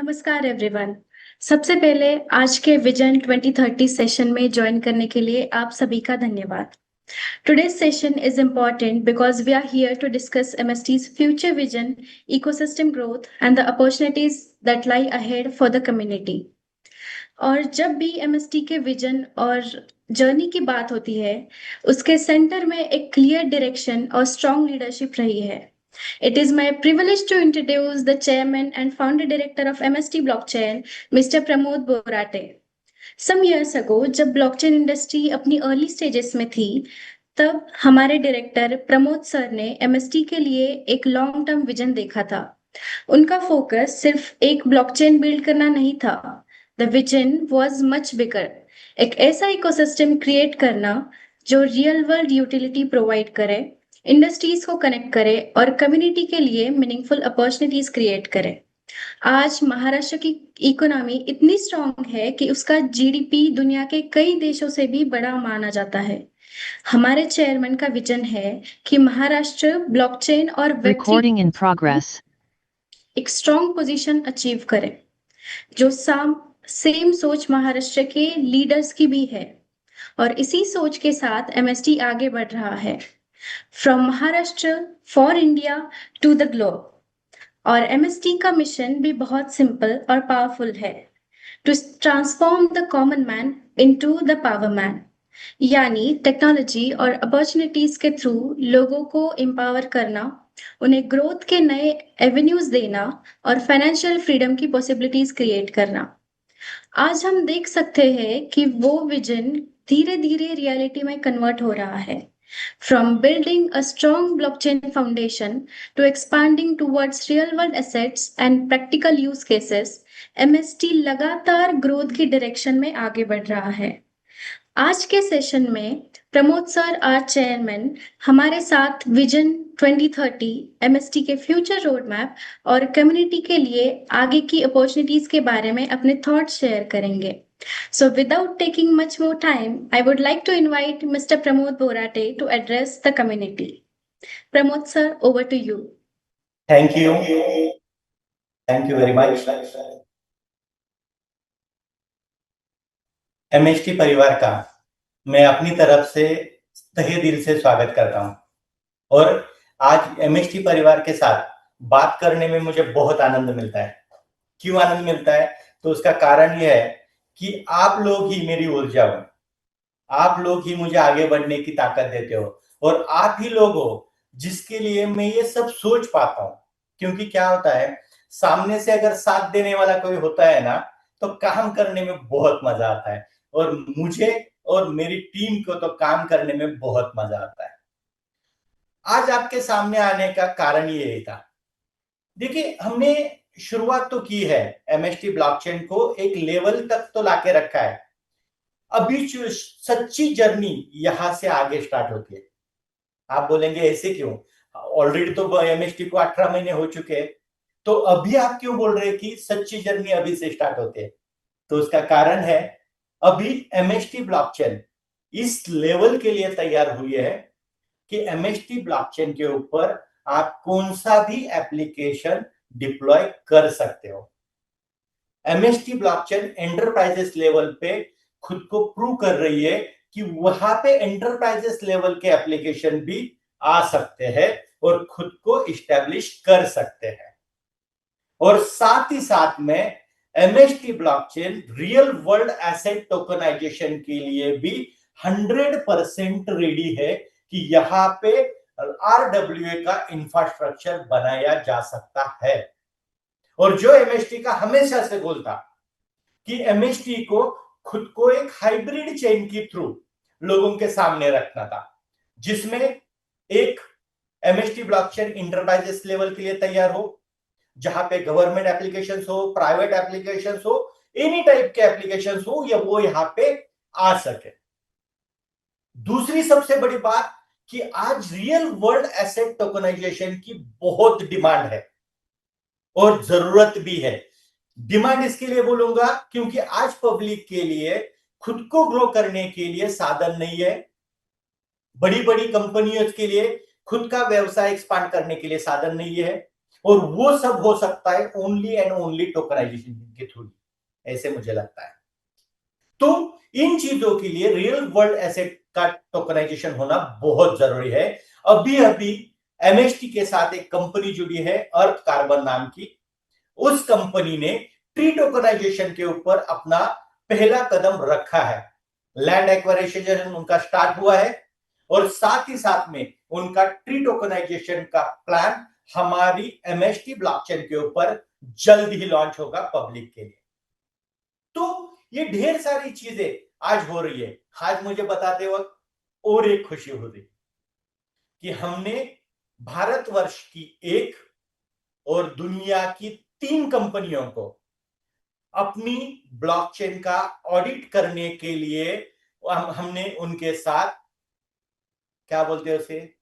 नमस्कार एवरीवन। सबसे पहले आज के विजन 2030 सेशन में ज्वाइन करने के लिए आप सभी का धन्यवाद। Today's session is important because we are here to discuss MST's future vision, ecosystem growth, and the opportunities that lie ahead for the community. और जब भी MST के विजन और जर्नी की बात होती है, उसके सेंटर में एक क्लियर डायरेक्शन और स्ट्रॉन्ग लीडरशिप रही है। It is my privilege to introduce the chairman and founder director of MST Blockchain, Mr. Pramod Borate. Some years ago, जब ब्लॉकचेन इंडस्ट्री अपनी अर्ली स्टेजेस में थी, तब हमारे डायरेक्टर प्रमोद सर ने एमएसटी के लिए एक लॉन्ग टर्म विजन देखा था। उनका फोकस सिर्फ एक ब्लॉकचेन बिल्ड करना नहीं था। The vision was much bigger, एक ऐसा इकोसिस्टम क्रिएट करना जो रियल वर्ल्ड यूटिलिटी प्रोवाइड करे, इंडस्ट्रीज को कनेक्ट करे और कम्युनिटी के लिए मीनिंगफुल अपॉर्चुनिटीज क्रिएट करे। आज महाराष्ट्र की इकोनॉमी इतनी स्ट्रांग है कि उसका जीडीपी दुनिया के कई देशों से भी बड़ा माना जाता है। हमारे चेयरमैन का विजन है कि महाराष्ट्र ब्लॉकचेन और Recording in progress. एक स्ट्रांग पोजीशन अचीव करे, जो सेम सोच महाराष्ट्र के लीडर्स की भी है और इसी सोच के साथ एमएसटी आगे बढ़ रहा है। From Maharashtra for India to the globe. और एमएसटी का मिशन भी बहुत सिंपल और पावरफुल है, to transform the common man into the power man, यानी टेक्नोलॉजी और अपॉर्चुनिटीज के थ्रू लोगों को एम्पावर करना, उन्हें ग्रोथ के नए एवेन्यूज देना और फाइनेंशियल फ्रीडम की पॉसिबिलिटीज क्रिएट करना। आज हम देख सकते हैं कि वो विजन धीरे धीरे रियलिटी में कन्वर्ट हो रहा है। From building a strong blockchain foundation to expanding towards real-world assets and practical use cases, MST लगातार ग्रोथ की डायरेक्शन में आगे बढ़ रहा है। आज के सेशन में प्रमोद सर आर चेयरमैन हमारे साथ विजन 2030 एमएसटी के फ्यूचर रोड मैप और कम्युनिटी के लिए आगे की अपॉर्चुनिटीज के बारे में अपने थॉट्स शेयर करेंगे। So without taking much more time, I would like to invite Mr. Pramod Borate to address the community. Pramod sir, over to you. Thank you. Thank you very much. MST परिवार का मैं अपनी तरफ से तहे दिल से स्वागत करता हूं और आज एमएसटी परिवार के साथ बात करने में मुझे बहुत आनंद मिलता है। क्यों आनंद मिलता है? तो उसका कारण यह है कि आप लोग ही मेरी ऊर्जा हो, आप लोग ही मुझे आगे बढ़ने की ताकत देते हो और आप ही लोग हो जिसके लिए मैं ये सब सोच पाता हूँ। क्योंकि क्या होता है, सामने से अगर साथ देने वाला कोई होता है ना, तो काम करने में बहुत मजा आता है और मुझे और मेरी टीम को तो काम करने में बहुत मजा आता है। आज आपके सामने आने का कारण यही था। देखिए, हमने शुरुआत तो की है, एमएसटी ब्लॉकचेन को एक लेवल तक तो लाके रखा है। अभी सच्ची जर्नी यहां से आगे स्टार्ट होती है। आप बोलेंगे ऐसे क्यों? ऑलरेडी तो एमएसटी को 18 महीने हो चुके हैं, तो अभी आप क्यों बोल रहे हैं कि सच्ची जर्नी अभी से स्टार्ट होती है? तो उसका कारण है, अभी एमएसटी ब्लॉकचेन इस लेवल के लिए तैयार हुई है कि एमएसटी ब्लॉकचेन के ऊपर आप कौन सा भी एप्लीकेशन डिप्लॉय कर सकते हो। एमएसटी ब्लॉकचेन एंटरप्राइजेस लेवल पे खुद को प्रूव कर रही है कि वहां पे एंटरप्राइजेस लेवल के एप्लीकेशन भी आ सकते हैं और खुद को इस्टेब्लिश कर सकते हैं। और साथ ही साथ में MST blockchain real world asset tokenization के लिए भी 100% रेडी है कि यहाँ पे आरडब्ल्यूए का इंफ्रास्ट्रक्चर बनाया जा सकता है। और जो एमएसटी का हमेशा से गोल था कि एमएसटी को खुद को एक हाइब्रिड चेन के थ्रू लोगों के सामने रखना था, जिसमें एक एमएसटी ब्लॉकचेन इंटरप्राइजेस लेवल के लिए तैयार हो, जहां पे गवर्नमेंट एप्लीकेशंस हो, प्राइवेट एप्लीकेशंस हो, एनी टाइप के एप्लीकेशंस हो, या वो यहां पे आ सके। दूसरी सबसे बड़ी बात कि आज रियल वर्ल्ड एसेट टोकनाइजेशन की बहुत डिमांड है और जरूरत भी है। डिमांड इसके लिए बोलूंगा क्योंकि आज पब्लिक के लिए खुद को ग्रो करने के लिए साधन नहीं है। बड़ी बड़ी कंपनियों के लिए खुद का व्यवसाय एक्सपांड करने के लिए साधन नहीं है। और वो सब हो सकता है ओनली एंड ओनली टोकनाइजेशन के थ्रू, ऐसे मुझे लगता है। तो इन चीजों के लिए रियल वर्ल्ड एसेट का टोकनाइजेशन होना बहुत जरूरी है। अभी अभी एमएसटी के साथ एक कंपनी जुड़ी है, अर्थ कार्बन नाम की। उस कंपनी ने ट्री टोकनाइजेशन के ऊपर अपना पहला कदम रखा है। लैंड एक्वायरेशन उनका स्टार्ट हुआ है और साथ ही साथ में उनका ट्री टोकनाइजेशन का प्लान हमारी एमएसटी ब्लॉकचेन के ऊपर जल्द ही लॉन्च होगा पब्लिक के लिए। तो ये ढेर सारी चीजें आज हो रही है। आज मुझे बताते वक्त और एक खुशी हो रही कि हमने भारतवर्ष की एक और दुनिया की 3 कंपनियों को अपनी ब्लॉकचेन का ऑडिट करने के लिए हमने उनके साथ, क्या बोलते हैं उसे,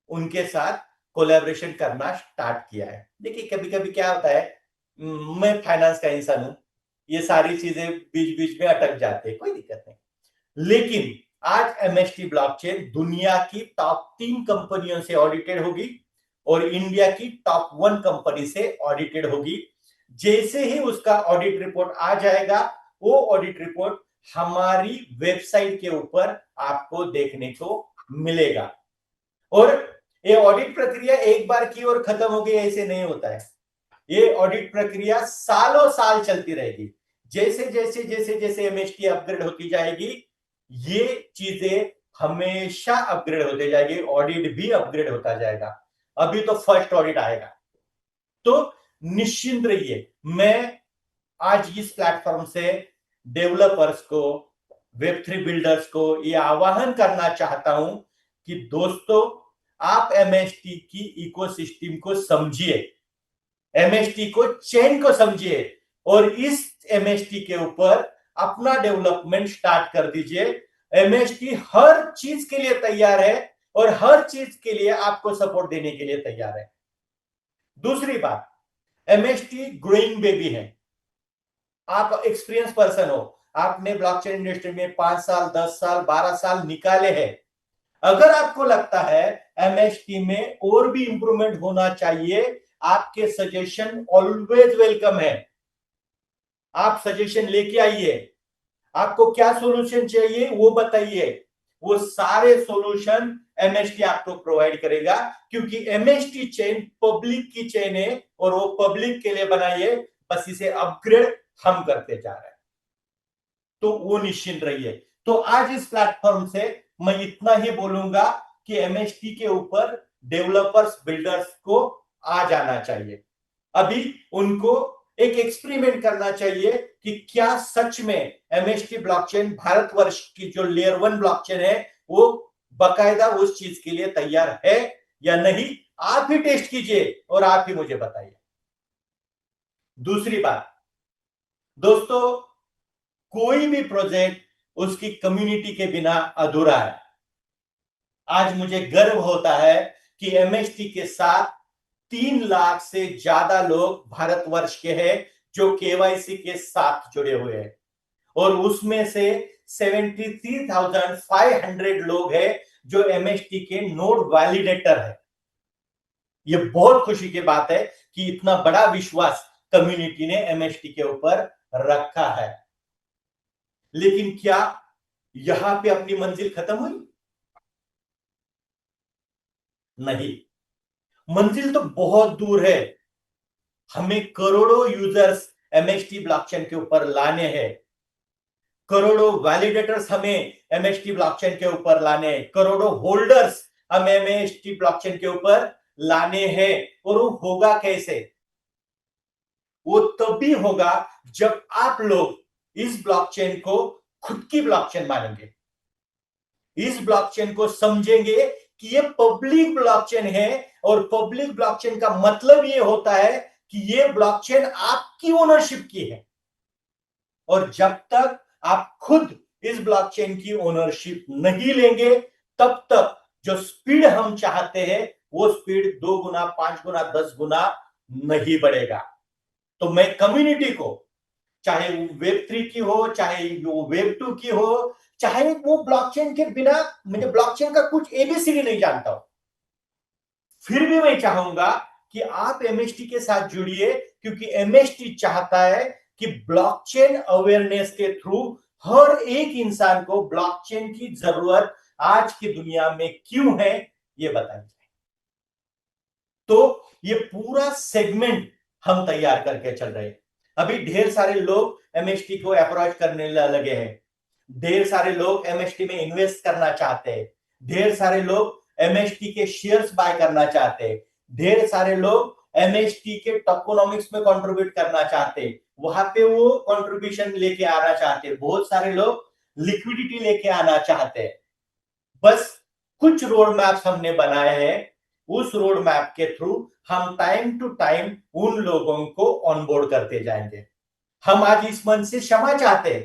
उनके साथ कोलैबोरेशन करना स्टार्ट किया है। देखिए कभी कभी क्या होता है, मैं फाइनेंस का इंसान हूं, ये सारी चीजें बीच बीच में अटक जाते हैं, कोई दिक्कत नहीं। लेकिन आज एमएसटी ब्लॉकचेन दुनिया की टॉप 3 कंपनियों से ऑडिटेड होगी और इंडिया की टॉप 1 कंपनी से ऑडिटेड होगी। जैसे ही उसका ऑडिट रिपोर्ट आ जाएगा, वो ऑडिट रिपोर्ट हमारी वेबसाइट के ऊपर आपको देखने को मिलेगा। और ये ऑडिट प्रक्रिया एक बार की और खत्म हो गई ऐसे नहीं होता है। ये ऑडिट प्रक्रिया सालों साल चलती रहेगी। जैसे जैसे जैसे जैसे एमएसटी अपग्रेड होती जाएगी, ये चीजें हमेशा अपग्रेड होते जाएगी, ऑडिट भी अपग्रेड होता जाएगा। अभी तो फर्स्ट ऑडिट आएगा, तो निश्चिंत रहिए। मैं आज इस प्लेटफॉर्म से डेवलपर्स को, वेब3 बिल्डर्स को यह आह्वान करना चाहता हूं कि दोस्तों, आप एमएसटी की इकोसिस्टम को समझिए, एमएसटी को चेन को समझिए और इस एमएसटी के ऊपर अपना डेवलपमेंट स्टार्ट कर दीजिए। एमएसटी हर चीज के लिए तैयार है और हर चीज के लिए आपको सपोर्ट देने के लिए तैयार है। दूसरी बात, एमएसटी ग्रोइंग बेबी है। आप एक्सपीरियंस पर्सन हो, आपने ब्लॉकचेन इंडस्ट्री में 5 साल, 10 साल, 12 साल निकाले हैं। अगर आपको लगता है एमएसटी में और भी इंप्रूवमेंट होना चाहिए, आपके सजेशन ऑलवेज वेलकम है। आप सजेशन लेके आइए, आपको क्या सॉल्यूशन चाहिए वो बताइए, वो सारे सॉल्यूशन एमएसटी आपको प्रोवाइड करेगा। क्योंकि एमएसटी चेन पब्लिक की चेन है और वो पब्लिक के लिए बनाई है, बस इसे अपग्रेड हम करते जा रहे हैं। तो वो निश्चिंत रहिए। तो आज इस प्लेटफॉर्म से मैं इतना ही बोलूंगा कि एमएसटी के ऊपर डेवलपर्स, बिल्डर्स को आ जाना चाहिए। अभी उनको एक एक्सपेरिमेंट करना चाहिए कि क्या सच में एमएसटी ब्लॉकचेन भारतवर्ष की जो लेयर 1 ब्लॉकचेन है वो बकायदा उस चीज के लिए तैयार है या नहीं। आप ही टेस्ट कीजिए और आप ही मुझे बताइए। दूसरी बात दोस्तों, कोई भी प्रोजेक्ट उसकी कम्युनिटी के बिना अधूरा है। आज मुझे गर्व होता है कि एमएसटी के साथ 3 लाख से ज्यादा लोग भारतवर्ष के हैं जो केवाईसी के साथ जुड़े हुए हैं और उसमें से 73,500 लोग हैं जो एमएसटी के नोड वैलिडेटर है। यह बहुत खुशी की बात है कि इतना बड़ा विश्वास कम्युनिटी ने एमएसटी के ऊपर रखा है। लेकिन क्या यहां पे अपनी मंजिल खत्म हुई? नहीं, मंजिल तो बहुत दूर है। हमें करोड़ों यूजर्स एमएसटी ब्लॉकचेन के ऊपर लाने हैं, करोड़ों वैलिडेटर्स हमें एमएसटी ब्लॉकचेन के ऊपर लाने हैं, करोड़ों होल्डर्स हमें एमएसटी ब्लॉकचेन के ऊपर लाने हैं। और वो होगा कैसे? वो तभी होगा जब आप लोग इस ब्लॉकचेन को खुद की ब्लॉकचेन मानेंगे, इस ब्लॉकचेन को समझेंगे कि ये पब्लिक ब्लॉकचेन है। और पब्लिक ब्लॉकचेन का मतलब ये होता है कि ये ब्लॉकचेन आपकी ओनरशिप की है। और जब तक आप खुद इस ब्लॉकचेन की ओनरशिप नहीं लेंगे, तब तक जो स्पीड हम चाहते हैं वो स्पीड 2 गुना, 5 गुना, 10 गुना नहीं बढ़ेगा। तो मैं कम्युनिटी को, चाहे वो वेब3 की हो, चाहे वो वेब2 की हो, चाहे वो ब्लॉकचेन के बिना, मुझे ब्लॉकचेन का कुछ एबीसीडी नहीं जानता हूं, फिर भी मैं चाहूंगा कि आप एमएसटी के साथ जुड़िए, क्योंकि एमएसटी चाहता है कि ब्लॉकचेन अवेयरनेस के थ्रू हर एक इंसान को ब्लॉकचेन की जरूरत आज की दुनिया में क्यों है ये बताई जाए। तो ये पूरा सेगमेंट हम तैयार करके चल रहे हैं। अभी ढेर सारे लोग एमएसटी को अप्रोच करने लगे हैं, ढेर सारे लोग एमएसटी में इन्वेस्ट करना चाहते हैं, ढेर सारे लोग एमएसटी के शेयर्स बाय करना चाहते हैं, ढेर सारे लोग एमएसटी के टोकेनोमिक्स में कंट्रीब्यूट करना चाहते हैं, वहां पे वो कंट्रीब्यूशन लेके आना चाहते हैं। बहुत सारे लोग लिक्विडिटी लेके आना चाहते हैं। बस कुछ रोड मैप्स हमने बनाए हैं, उस रोड मैप के थ्रू हम टाइम टू टाइम उन लोगों को ऑनबोर्ड करते जाएंगे। हम आज इस मन से क्षमा चाहते हैं।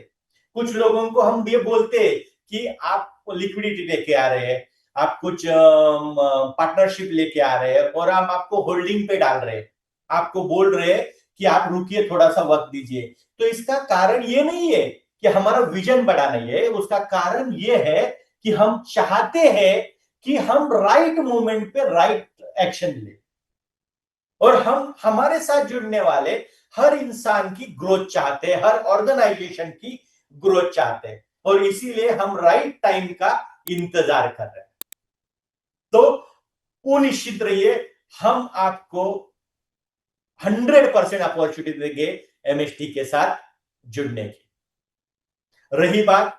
कुछ लोगों को हम ये बोलते हैं कि आप लिक्विडिटी लेके आ रहे हैं, आप कुछ पार्टनरशिप लेके आ रहे हैं और हम आपको होल्डिंग पे डाल रहे हैं, आपको बोल रहे हैं कि आप रुकिए, थोड़ा सा वक्त दीजिए। तो इसका कारण ये नहीं है कि हमारा विजन बड़ा नहीं है, उसका कारण ये है कि हम चाहते हैं कि हम राइट मोमेंट पे राइट एक्शन ले, और हम हमारे साथ जुड़ने वाले हर इंसान की ग्रोथ चाहते हैं, हर ऑर्गेनाइजेशन की ग्रोथ चाहते हैं, और इसीलिए हम राइट टाइम का इंतजार कर रहे हैं। तो वो निश्चित रहिए, हम आपको 100% अपॉर्चुनिटी देंगे एमएसटी के साथ जुड़ने की। रही बात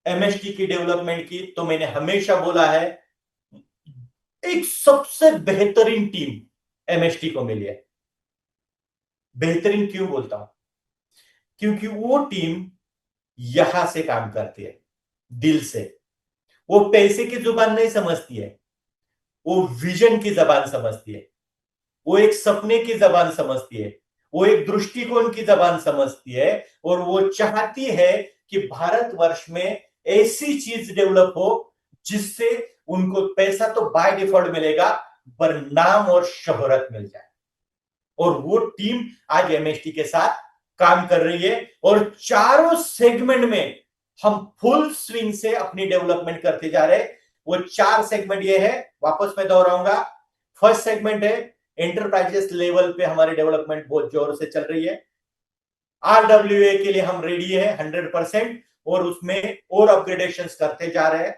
एमएसटी की डेवलपमेंट की, तो मैंने हमेशा बोला है एक सबसे बेहतरीन टीम एमएसटी को मिली है। बेहतरीन क्यों बोलता हूं? क्योंकि वो टीम यहां से काम करती है, दिल से। वो पैसे की जुबान नहीं समझती है, वो विजन की जबान समझती है, वो एक सपने की जबान समझती है, वो एक दृष्टिकोण की जबान समझती है, और वो चाहती है कि भारतवर्ष में ऐसी चीज डेवलप हो जिससे उनको पैसा तो बाय डिफॉल्ट मिलेगा, पर नाम और शोहरत मिल जाए। और वो टीम आज एमएसटी के साथ काम कर रही है, और चारों सेगमेंट में हम फुल स्विंग से अपनी डेवलपमेंट करते जा रहे हैं। वो 4 सेगमेंट ये है, वापस मैं दोहराऊंगा। फर्स्ट सेगमेंट है एंटरप्राइजेस लेवल पे हमारी डेवलपमेंट बहुत जोर से चल रही है। आरडब्ल्यूए के लिए हम रेडी है 100%, और उसमें और अपग्रेडेशंस करते जा रहे हैं।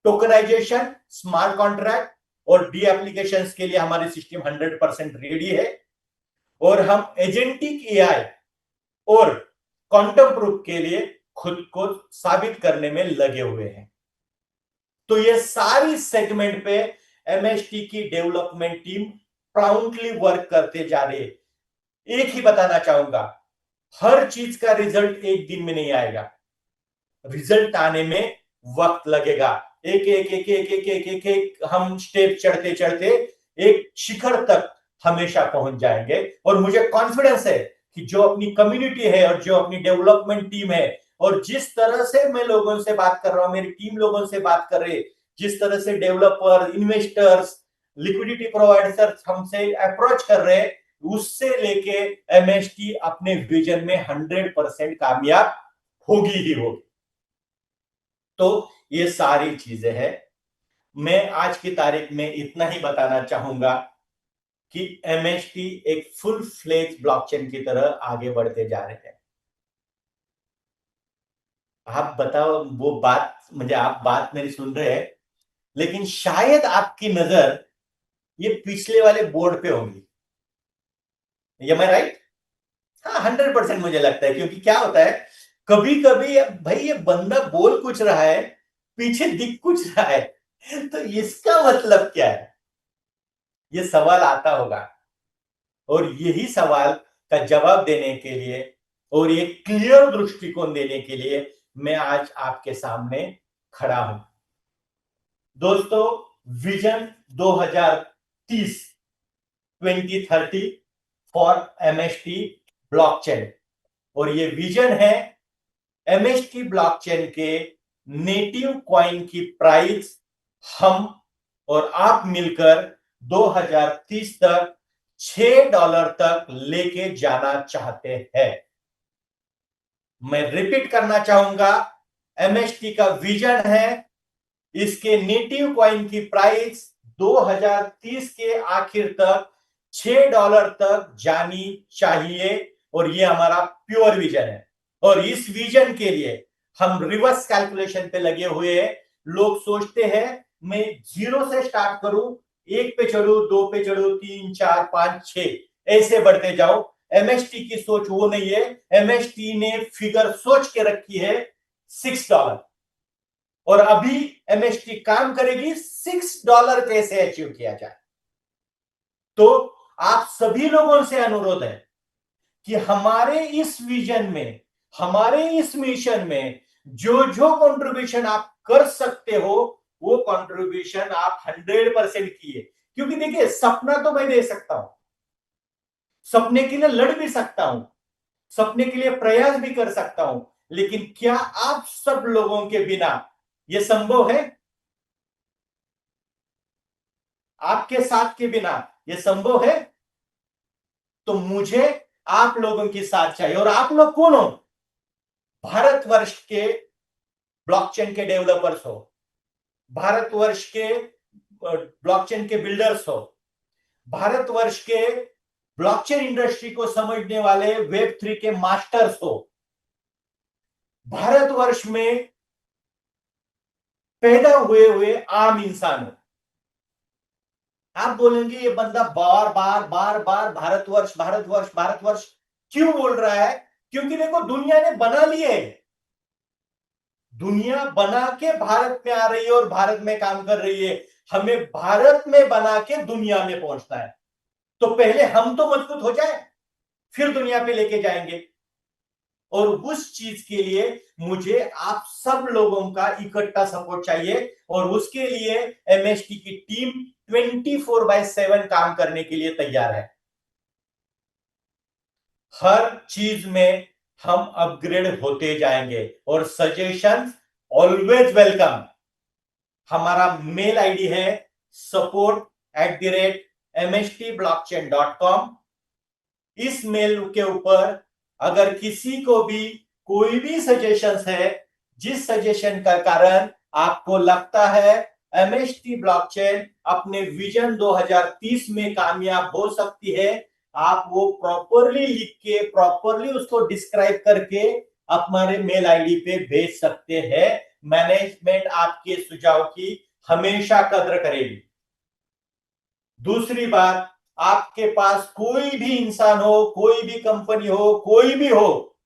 टोकनाइजेशन, स्मार्ट कॉन्ट्रैक्ट और डी एप्लीकेशंस के लिए हमारी सिस्टम 100% रेडी है, और हम एजेंटिक एआई और क्वांटम प्रूफ के लिए खुद को साबित करने में लगे हुए हैं। तो ये सारी सेगमेंट पे एमएसटी की डेवलपमेंट टीम प्राउडली वर्क करते जा रही है। एक ही बताना चाहूंगा, हर चीज का रिजल्ट एक दिन में नहीं आएगा, रिजल्ट आने में वक्त लगेगा। एक एक एक एक एक एक एक, एक हम स्टेप चढ़ते चढ़ते एक शिखर तक हमेशा पहुंच जाएंगे। और मुझे कॉन्फिडेंस है कि जो अपनी कम्युनिटी है और जो अपनी डेवलपमेंट टीम है, और जिस तरह से मैं लोगों से बात कर रहा हूं, मेरी टीम लोगों से बात कर रही है, जिस तरह से डेवलपर, इन्वेस्टर्स, लिक्विडिटी प्रोवाइडर्स हमसे अप्रोच कर रहे हैं, उससे लेके एमएसटी अपने विजन में 100% कामयाब होगी ही होगी। तो ये सारी चीजें हैं। मैं आज की तारीख में इतना ही बताना चाहूंगा कि एमएसटी एक फुल फ्लेज ब्लॉकचेन की तरह आगे बढ़ते जा रहे हैं। आप बताओ, वो बात मुझे, आप बात मेरी सुन रहे हैं, लेकिन शायद आपकी नजर ये पिछले वाले बोर्ड पे होगी। एम आई राइट? हाँ, 100% मुझे लगता है, क्योंकि क्या होता है, कभी कभी भाई ये बंदा बोल कुछ रहा है, पीछे दिख कुछ रहा है, तो इसका मतलब क्या है, ये सवाल आता होगा। और यही सवाल का जवाब देने के लिए और ये क्लियर दृष्टिकोण देने के लिए मैं आज आपके सामने खड़ा हूं। दोस्तों, विजन 2030 2030 फॉर एमएसटी ब्लॉकचेन, और ये विजन है एमएसटी ब्लॉकचेन के नेटिव कॉइन की प्राइस हम और आप मिलकर 2030 तक $6 तक लेके जाना चाहते हैं। मैं रिपीट करना चाहूंगा, एमएसटी का विजन है इसके नेटिव कॉइन की प्राइस 2030 के आखिर तक $6 तक जानी चाहिए, और ये हमारा प्योर विजन है। और इस विजन के लिए हम रिवर्स कैलकुलेशन पे लगे हुए हैं। लोग सोचते हैं मैं 0 से स्टार्ट करूं, 1 पे चढ़ू, 2 पे चढ़ू, 3, 4, 5, 6 ऐसे बढ़ते जाओ। एमएसटी की सोच वो नहीं है। एमएसटी ने फिगर सोच के रखी है $6, और अभी एमएसटी काम करेगी $6 कैसे अचीव किया जाए। तो आप सभी लोगों से अनुरोध है कि हमारे इस विजन में, हमारे इस मिशन में जो जो कंट्रीब्यूशन आप कर सकते हो, वो कंट्रीब्यूशन आप 100% किए। क्योंकि देखिए, सपना तो मैं दे सकता हूं, सपने के लिए लड़ भी सकता हूं, सपने के लिए प्रयास भी कर सकता हूं, लेकिन क्या आप सब लोगों के बिना यह संभव है? आपके साथ के बिना यह संभव है? तो मुझे आप लोगों की साथ चाहिए। और आप लोग कौन हो? भारतवर्ष के ब्लॉकचेन के डेवलपर्स हो, भारतवर्ष के ब्लॉकचेन के बिल्डर्स हो, भारतवर्ष के ब्लॉकचेन इंडस्ट्री को समझने वाले वेब3 के मास्टर्स हो, भारतवर्ष में पैदा हुए आम इंसान हो। आप बोलेंगे ये बंदा बार बार बार बार भारतवर्ष भारतवर्ष भारतवर्ष क्यों बोल रहा है? क्योंकि देखो, दुनिया ने बना लिए, दुनिया बना के भारत में आ रही है और भारत में काम कर रही है। हमें भारत में बना के दुनिया में पहुंचना है। तो पहले हम तो मजबूत हो जाए, फिर दुनिया पे लेके जाएंगे। और उस चीज के लिए मुझे आप सब लोगों का इकट्ठा सपोर्ट चाहिए, और उसके लिए एमएसटी की टीम 24/7 काम करने के लिए तैयार है। हर चीज में हम अपग्रेड होते जाएंगे, और सजेशंस ऑलवेज वेलकम। हमारा मेल आईडी है support@mstblockchain.com। इस मेल के ऊपर अगर किसी को भी कोई भी सजेशंस है, जिस सजेशन का कारण आपको लगता है एमएसटी ब्लॉकचेन अपने विजन 2030 में कामयाब हो सकती है, आप वो प्रॉपरली लिख के, प्रॉपरली उसको डिस्क्राइब करके हमारे मेल आईडी पे भेज सकते हैं। मैनेजमेंट आपके सुझाव की हमेशा कद्र करेगी। दूसरी बात, आपके पास कोई भी इंसान हो, कोई भी कंपनी हो, कोई भी हो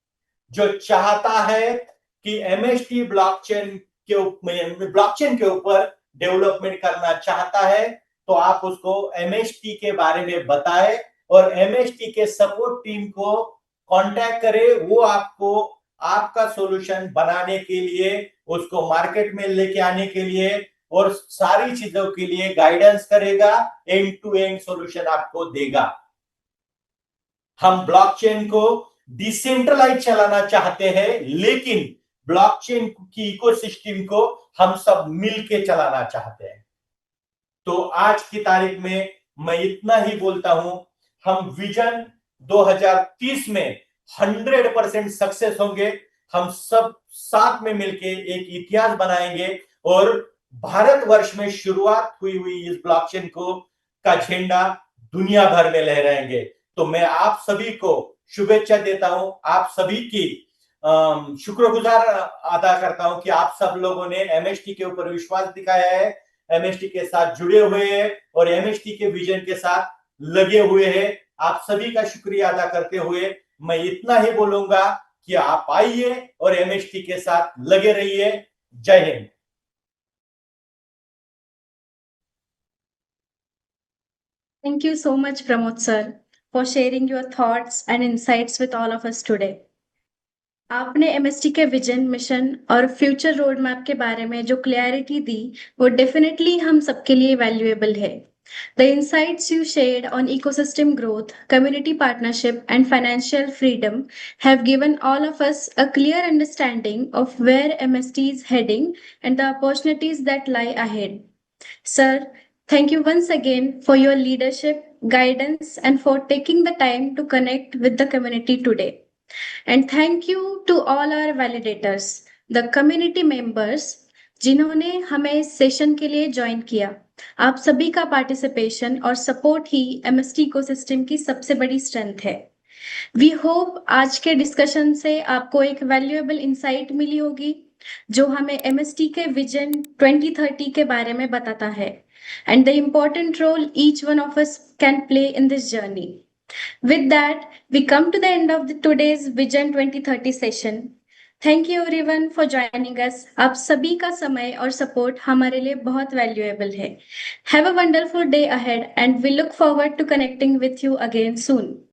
जो चाहता है कि एमएसटी ब्लॉकचेन के ऊपर डेवलपमेंट करना चाहता है, तो आप उसको एमएसटी के बारे में बताएं और एमएसटी के सपोर्ट टीम को कांटेक्ट करें। वो आपको आपका सॉल्यूशन बनाने के लिए, उसको मार्केट में लेके आने के लिए और सारी चीजों के लिए गाइडेंस करेगा, एंड टू एंड सॉल्यूशन आपको देगा। हम ब्लॉकचेन को डिसेंट्रलाइज चलाना चाहते हैं, लेकिन ब्लॉकचेन की इकोसिस्टम को हम सब मिलके चलाना चाहते हैं। तो आज की तारीख में मैं इतना ही बोलता हूं, हम विजन 2030 में 100% सक्सेस होंगे। हम सब साथ में मिलके एक इतिहास बनाएंगे और भारतवर्ष में शुरुआत हुई इस ब्लॉकचेन को का झंडा दुनिया भर में लहराएंगे। तो मैं आप सभी को शुभेच्छा देता हूं, आप सभी की शुक्रगुजार अदा करता हूं कि आप सब लोगों ने एमएसटी के ऊपर विश्वास दिखाया है, एमएसटी के साथ जुड़े हुए हैं और एमएसटी के विजन के साथ लगे हुए हैं। आप सभी का शुक्रिया अदा करते हुए मैं इतना ही बोलूंगा कि आप आइए और एमएसटी के साथ लगे रहिए। जय Hind. Thank you so much, Pramod sir, for sharing your thoughts and insights with all of us today. आपने एमएसटी के विजन, मिशन और फ्यूचर रोड मैप के बारे में जो क्लैरिटी दी, वो डेफिनेटली हम सबके लिए वैल्यूएबल है। The insights you shared on ecosystem growth, community partnership, and financial freedom have given all of us a clear understanding of where MST is heading and the opportunities that lie ahead. Sir, thank you once again for your leadership, guidance, and for taking the time to connect with the community today. And thank you to all our validators, the community members, जिन्होंने हमें इस session के लिए join किया। आप सभी का participation और सपोर्ट ही एमएसटी इकोसिस्टम की सबसे बड़ी स्ट्रेंथ है। वी होप आज के डिस्कशन से आपको एक वैल्यूएबल इंसाइट मिली होगी जो हमें एमएसटी के विजन 2030 के बारे में बताता है and the important role each one of us can play in this journey. With that, we come to the end of today's Vision 2030 session. Thank you everyone for joining us. आप सभी का समय और सपोर्ट हमारे लिए बहुत valuable है। Have a wonderful day ahead and we look forward to connecting with you again soon.